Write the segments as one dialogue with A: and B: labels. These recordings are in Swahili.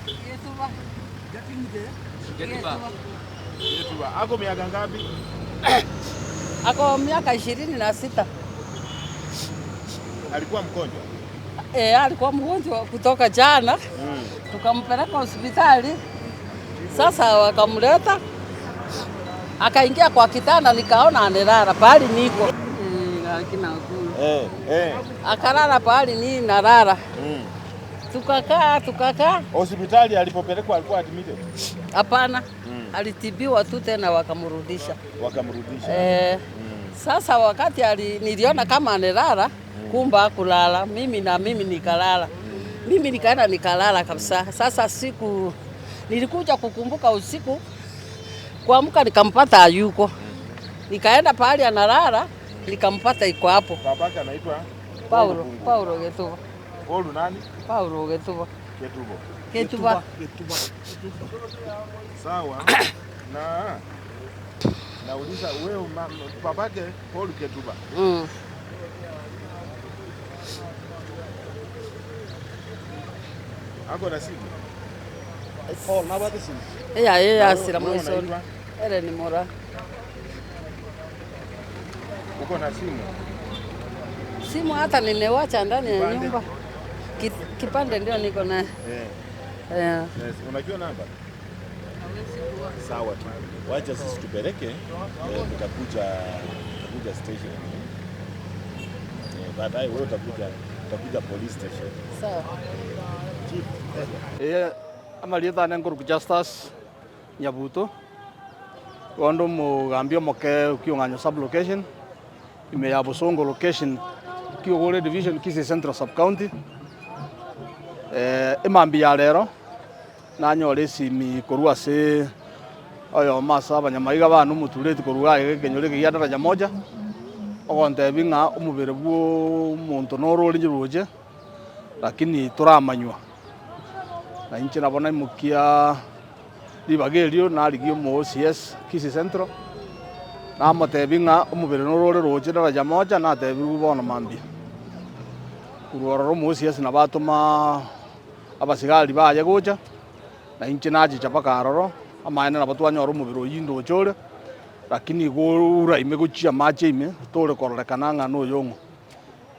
A: Getuba.
B: Getuba. Getuba. Ako miaka ngapi?
A: Ako miaka 26.
B: Alikuwa mgonjwa?
A: Alikuwa mgonjwa kutoka jana. Tukampeleka hospitali. Sasa wakamleta. Akaingia kwa kitanda nikaona analala pale niko. Akalala pale ni nalala. Tukakaa.
B: Hospitali alipopelekwa alikuwa admitted?
A: Hapana. Alitibiwa tu tena wakamrudisha. Sasa wakati niliona kama analala, kumba kulala, mimi nikalala. Mimi nikaenda nikalala kabisa. Sasa nilikuja kukumbuka usiku, kuamka nikampata hayuko. Nikaenda pale analala, nikampata iko hapo.
B: Babake anaitwa
A: Paulo Getuba.
B: Paulo nani?
A: Paulo Getuba.
B: Getuba. Sawa. Nauliza wewe babake Paulo Getuba. Ako na simu? Paul na bado simu?
A: Asira mwisho. Ni Mora.
B: Uko na simu?
A: Simu hata nimewacha ndani ya nyumba. Kipande ndio niko naye.
B: Yes. Unajua namba? Sawa tu. Wacha sisi tupeleke, tutakuja station. Baadaye wewe utakuja police station.
A: Sawa.
C: Amalieta nenguru Justus Nyabuto. Wando mugambio moke ukiong'anyo sub location. Ime ya Busongo location Kiogole division Kisii Central sub county. Imambia lero nanyore simi korua se oyo masa abanyamaiga banu mutureti korua gekenyore kia daraja moja ogonte binga umubere bwo muntu norori njiroje lakini turamanywa na inche nabona imukia libagerio na ligio mu OCS Kisii Central na motebinga umubere norori roje daraja moja na tebiru bono mambi kuroro mu OCS na batuma abasigari baje gocha na inche naje chapa karoro amaene na batu anyoro mubiro yindo chore lakini gura ime gochia mache ime tore kororekana nga no yongo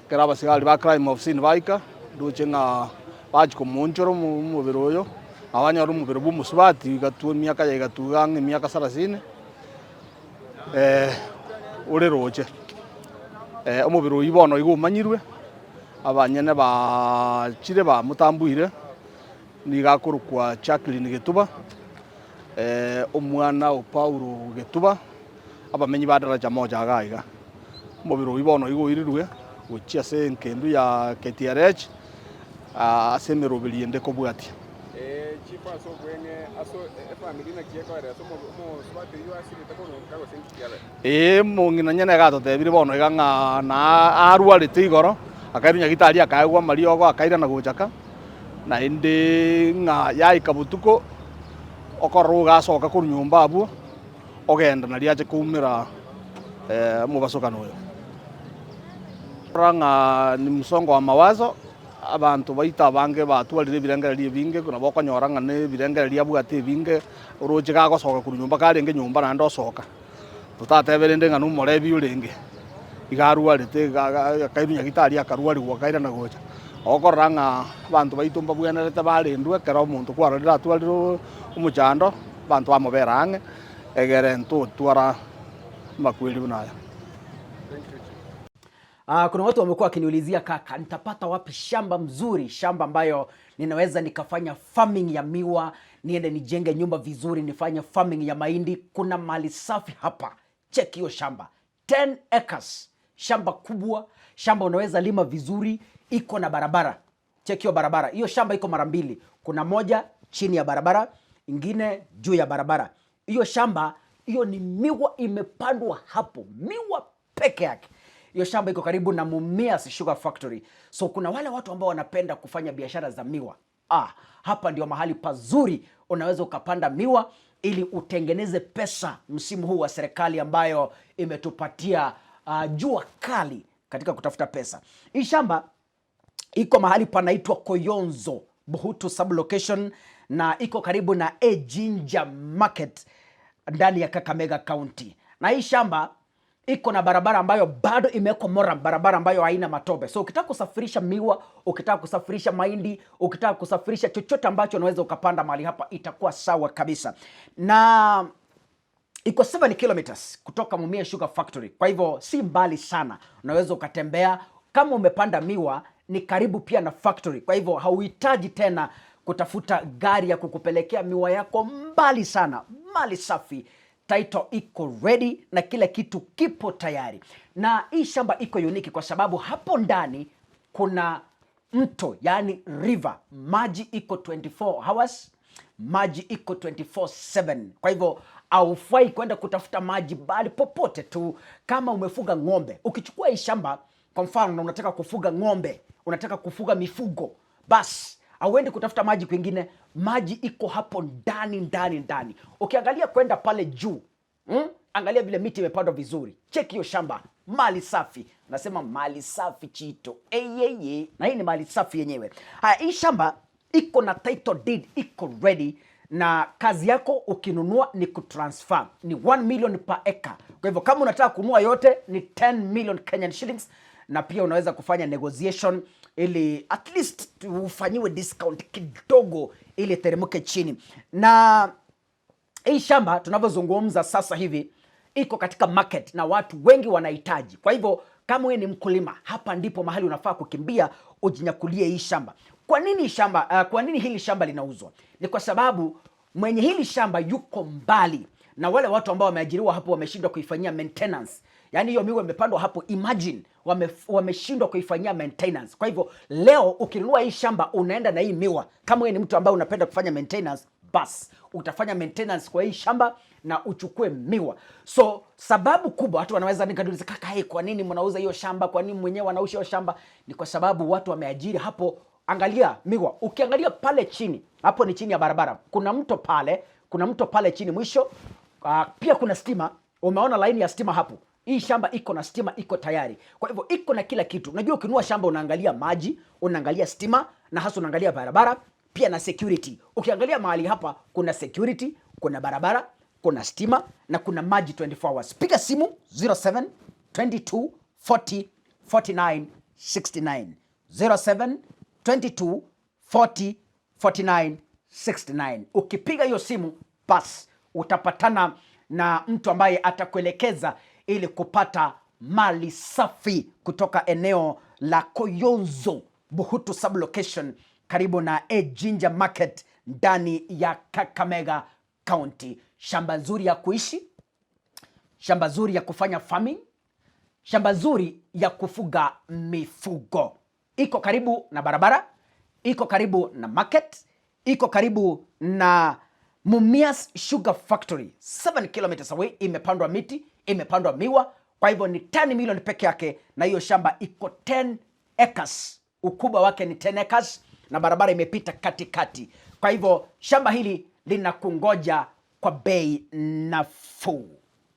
C: kera abasigari ba crime of sin baika doche nga baje ko monchoro mubiro yo abanyoro mubiro bu musubati gatu miaka ya gatu gange miaka 30 ore roche omubiro ibono igumanyirwe abanyene ba chire ba mutambuire nigakuru kwa Jacqueline Getuba omwana o Paulo Getuba abamenyi badaraja moja agaiga mubiro ibono igoirirwe gochia se nkendu ya KTRH asemero biliende kobwati
B: chifa so kwenge aso family na kieka wale aso mo swati yo asiri takono kago sentikale
C: mungina nyene gato tebire bono iganga na arwale tigoro akairunya gitari akaegwa mariogo akaira na gochaka na indi nga yai kabutuko okorwo gacoka ku nyumba abu ogenda na riaje kumira mubasokano uyo ranga ni msongo wa mawazo abantu baita bange batwarire birengereria binge kuna bokonyoranga ne birengereria bwate binge uroje gagocoka ku nyumba karenge nyumba na ndocoka tutateberende nga numorebi urenge igarwarite kairunya gitari akarwari gwakaira na gocha okoranga bantu baitumba bwenerete barindwe kero muntu kwarorira atwariro umuchando bantu amoberange egere ntu twara makweli bunaya.
D: Kuna watu wamekuwa wakiniulizia kaka, nitapata wapi shamba mzuri, shamba ambayo ninaweza nikafanya farming ya miwa, niende nijenge nyumba vizuri, nifanye farming ya mahindi. Kuna mali safi hapa. Check hiyo shamba. 10 acres. Shamba kubwa, shamba unaweza lima vizuri, iko na barabara. Check hiyo barabara. Hiyo shamba iko mara mbili. Kuna moja chini ya barabara, ingine juu ya barabara. Hiyo shamba, hiyo ni miwa imepandwa hapo. Miwa peke yake. Hiyo shamba iko karibu na Mumias Sugar Factory. So kuna wale watu ambao wanapenda kufanya biashara za miwa. Hapa ndio mahali pazuri unaweza ukapanda miwa ili utengeneze pesa msimu huu wa serikali ambayo imetupatia jua kali katika kutafuta pesa. Hii shamba iko mahali panaitwa Koyonzo. Buhutu sublocation, na iko karibu na Ejinja Market ndani ya Kakamega County. Na hii shamba iko na barabara ambayo bado imewekwa moram, barabara ambayo haina matope. So ukitaka kusafirisha miwa, ukitaka kusafirisha mahindi, ukitaka kusafirisha chochote ambacho unaweza ukapanda mahali hapa, itakuwa sawa kabisa. Na iko 7 kilometers kutoka Mumia Sugar Factory. Kwa hivyo si mbali sana. Unaweza ukatembea. Kama umepanda miwa, ni karibu pia na factory. Kwa hivyo hauhitaji tena kutafuta gari ya kukupelekea miwa yako mbali sana. Mali safi. Title iko ready na kila kitu kipo tayari. Na hii shamba iko unique kwa sababu hapo ndani kuna mto, yani river. Maji iko 24 hours. Maji iko 24/7. Kwa hivyo haufai kwenda kutafuta maji bali popote tu. Kama umefuga ng'ombe, ukichukua hii shamba kwa mfano na unataka kufuga ng'ombe, unataka kufuga mifugo, basi hauendi kutafuta maji kwingine. Maji iko hapo ndani. Ukiangalia kwenda pale juu, angalia vile miti imepandwa vizuri. Check hiyo shamba, mali safi. Nasema mali safi Chito. Na hii ni mali safi yenyewe. Haya, hii shamba iko na title deed, iko ready, na kazi yako ukinunua ni kutransfer. Ni 1 million per acre. Kwa hivyo kama unataka kununua yote ni 10 million Kenyan shillings, na pia unaweza kufanya negotiation ili at least ufanyiwe discount kidogo ili teremke chini. Na hii shamba tunavyozungumza sasa hivi iko katika market na watu wengi wanahitaji. Kwa hivyo kama wewe ni mkulima, hapa ndipo mahali unafaa kukimbia ujinyakulie hii shamba. Kwa nini hili shamba linauzwa? Ni kwa sababu mwenye hili shamba yuko mbali na wale watu ambao wameajiriwa hapo wameshindwa kuifanyia maintenance. Yaani hiyo miwa imepandwa hapo, imagine wameshindwa kuifanyia maintenance. Kwa hivyo leo ukinunua hii shamba unaenda na hii miwa. Kama wewe ni mtu ambaye unapenda kufanya maintenance, bas utafanya maintenance kwa hii shamba na uchukue miwa. So sababu kubwa watu wanaweza nikaduliza, kaka, kwa nini mnauza hiyo shamba? Kwa nini mwenyewe anauza hiyo shamba? Ni kwa sababu watu wameajiri hapo. Angalia miwa, ukiangalia pale chini, hapo ni chini ya barabara. Kuna mto pale chini mwisho. Pia kuna stima. Umeona laini ya stima hapo. Hii shamba iko na stima, iko tayari. Kwa hivyo iko na kila kitu. Unajua ukinunua shamba unaangalia maji, unaangalia stima, na hasa unaangalia barabara, pia na security. Ukiangalia mahali hapa kuna security, kuna barabara, kuna stima na kuna maji 24 hours. Piga simu 07 22 40 49 69. 07 22 40 49 69. Ukipiga hiyo simu, basi utapatana na mtu ambaye atakuelekeza ili kupata mali safi kutoka eneo la Koyonzo Buhutu sublocation karibu na Ejinja Market ndani ya Kakamega County. Shamba nzuri ya kuishi, shamba nzuri ya kufanya farming, shamba nzuri ya kufuga mifugo. Iko karibu na barabara, iko karibu na market, iko karibu na Mumias Sugar Factory. 7 kilometers away. Imepandwa miti, imepandwa miwa. Kwa hivyo ni 10 million peke yake, na hiyo shamba iko 10 acres. Ukubwa wake ni 10 acres na barabara imepita katikati. Kwa hivyo shamba hili linakungoja kwa bei nafuu.